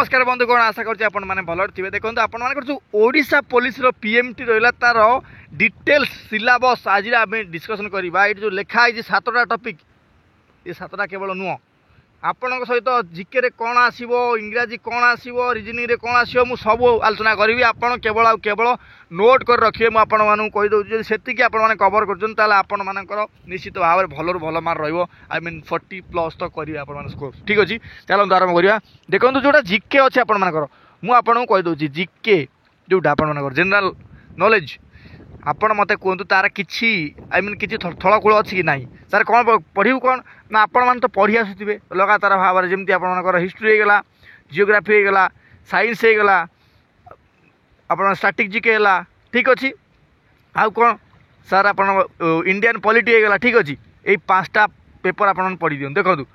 नमस्कार बंधुगण आशा करछि आपण माने भल थे देखो आपण मान जो ओडिशा पुलिस रो पीएमटी रहिला तार डिटेल्स सिलेबस आज आम डिस्कसन करवा ये जो लिखा है 7टा टॉपिक ये 7टा केवल नुह आपण सहित जिके कौन आसो इंग्राजी कौन आसो रिजनिंग रे कौन आसो मु सब आलोचना करी आपण केवल केवल नोट कर रखिए मुझे आपण मानक कहीदे से आपण मैंने कवर कर मानकर निश्चित भाव में भल भल मार्क रही आई मीन 40+ तो करेंगे आप स्कोर ठीक अच्छे चलते आरम्भ करवा देखो जोटा जिके अच्छे आपण मानकर मुझे कहीदे जिके जोटा आप जनरल नॉलेज आपण मत कहतु तार कि आई मीन किसी थलकूल अच्छी कि ना तार कौन पढ़ू कौन ना आपण मैंने तो पढ़ी आसुवे लगातार भाव में जमी आपर हिस्ट्री होगा जियोग्राफी होगा साइंस होगा आप स्ट्राटेजिक है ठीक अच्छे आउ कौन सर आप इंडियन पॉलिटी होगा ठीक अच्छे यही 5टा पेपर आप पढ़ी दिखाँ देखो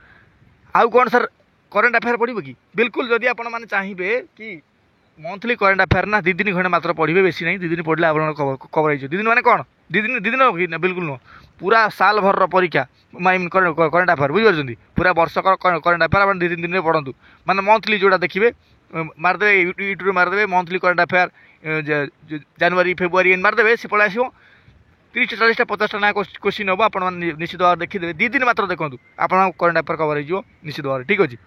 आउ कौन सर करेन्ट अफेयर पढ़े कि बिल्कुल जदि आप चाहिए कि मंथली करेन्ट अफेयर ना 2 दिन खंडे मात्र पढ़े बेसी नहीं 2 दिन पढ़ले आप कवर हो 2 दिन मैंने कौन 2 दिन बिल्कुल नुह पूरा साल भर परीक्षा मीन करेन्ट अफेयर बुझे पूरा वर्षकर करेन्ट अफेयर आप 2 दिन पढ़ू माने मंथली जोड़ा देखिए मारदे यूट्यूब मारदे मंथली करेन्ट अफेयर जनवरी फेब्रुआरी एन मारदे से पलि आसो 30 40 50 ना क्वेश्चन हम आप निश्चित भाव देखिए 2 दिन मात्र देखो आप करेन्ट अफेयर कवर हो निश्चित भाव ठीक अच्छे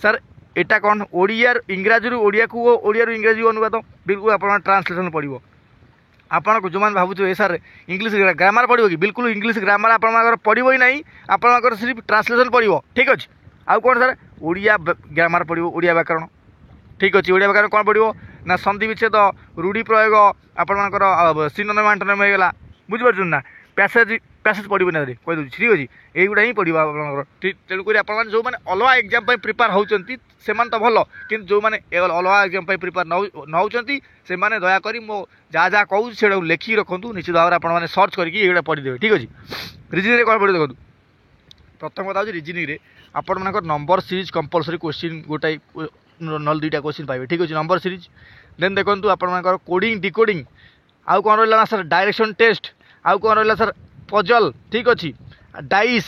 सर एटा कौन ओडिया इंग्राजी ओडिया को ओडिया इंग्राजी अनुवाद बिल्कुल आप ट्रांसलेसन पड़ो आपको जो मैंने भावुए सर इंग्लीश ग्रामर पड़ो कि बिल्कुल इंग्लीश ग्रामर आप पड़ो ही ना आप सिर्फ ट्रांसलेसन पड़ो ठीक अच्छे आउ कौन सर ओडिया ग्रामर पड़ो ओडिया व्याकरण ठीक अच्छे ओडिया व्याकरण कौन पड़ो ना संधि विच्छेद रूढ़ी प्रयोग आपर सिनोनिम एंटोनिम होगा बुझीपार ना पैसेज पैसेज पड़ो ना कहीदे ठीक अच्छे यहीगुड़ा ही पड़ो आप तेणुक आप जो मैंने अलग एग्जाम प्रिपेयर होती से तो भल कि जो मैंने अलग एग्जाम प्रिपेयर नौकरी से दयाकोरी मो जहाँ जहाँ कहूँ से लिखिक रखु निश्चित भाव में आपने सर्च करके पढ़ीदेवे ठीक अच्छे रिजनिंग कौन पढ़े देखो प्रथम कथा हूँ रिजनिंग आपण मानक नंबर सीरीज कंपलसरी क्वेश्चन गोटाए नल 2टा क्वेश्चन पाइबे ठीक अच्छे नंबर सीरीज देन देखो आप कोडिंग डिकोडिंग आउ कौन रहा सर डायरेक्शन टेस्ट आउ कौन रहा सर पजल ठीक अच्छे डाइस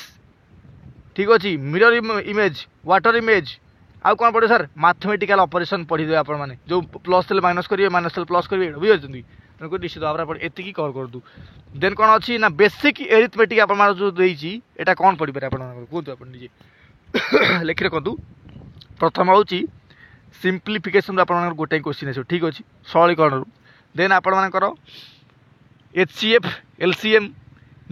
ठीक अच्छे मिरर इमेज वाटर इमेज आउ कौन पड़े सर मैथमेटिकल ऑपरेशन पढ़ीदे आप जो प्लस थे माइनस करेंगे माइनस थे प्लस करेंगे बुझे तेणुक निश्चित भाव में एति कवर कर दूँ देन कौन अच्छी ना बेसिक एरिथमेटिक आप जो देती यहाँ कौन पढ़ी पारे कहतु आप निजे लिखि रखु प्रथम हूँ सिंप्लीफिकेशन आप गोटे क्वेश्चन आस ठीक अच्छे सरलीकरण देन आपर HCF LCM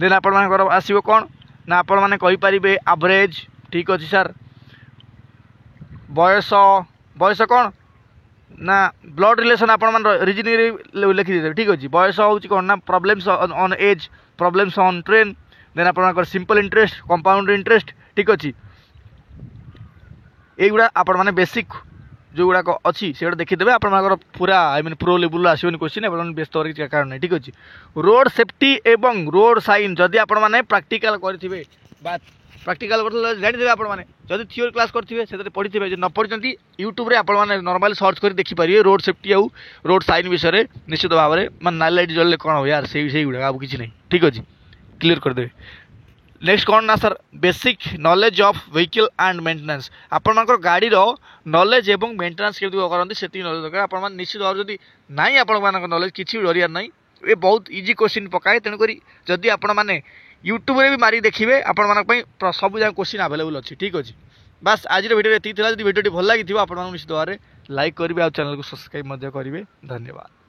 देन आप आसो कौन ना आपण मैंने कहींपारे एवरेज ठीक अच्छे सर बयस बयस कौन ना ब्लड रिलेशन आप रिजनिंग लिखिदे ठीक अच्छे बयस हूँ कौन ना problems on age problems on train then आप सिंपल इंटरेस्ट कंपाउंड इंटरेस्ट ठीक अच्छे युवा आपण मैंने बेसिक जो गुड़ाक अच्छी से देखीदे आप पूरा आई मीन प्रो लेवल आसोनी क्वेश्चन आप व्यस्त होकर कारण नहीं ठीक अच्छे रोड सेफ्टी एवं रोड साइन जदि आप प्राक्टिकल करेंगे प्राक्टिकल जानीदे आपने जब थियोरी क्लास करेंगे से पढ़ी जो न पढ़ी यूट्यूब रे आपने नॉर्मली सर्च कर देखिपारे रोड सेफ्टी आउ रोड साइन विषय निश्चित भाव में मैं नाल लाइट जल्ले कौन हो यार से गुड़ा आप किसी नहीं ठीक अच्छे क्लीयर करदे नेक्स्ट कौन ना sir basic knowledge of vehicle and maintenance आपण गाड़ीर नॉलेज एवं मेंटेनेंस केमती करते से नॉलेज दरकार आप निश्चित भाव जब ना आपण नॉलेज किसी डरियार ना ये बहुत इजी क्वेश्चन पकाए तेणुक जदि आपण मैंने यूट्यूब रे भी मारी देखिए आपण सब जगह क्वेश्चन अवेलेबल अच्छी ठीक अच्छे बस आज वीडियो ये भिडियो भल लगी आप निश्चित भाव में लाइक करेंगे और चैनल को सब्सक्राइब करेंगे धन्यवाद।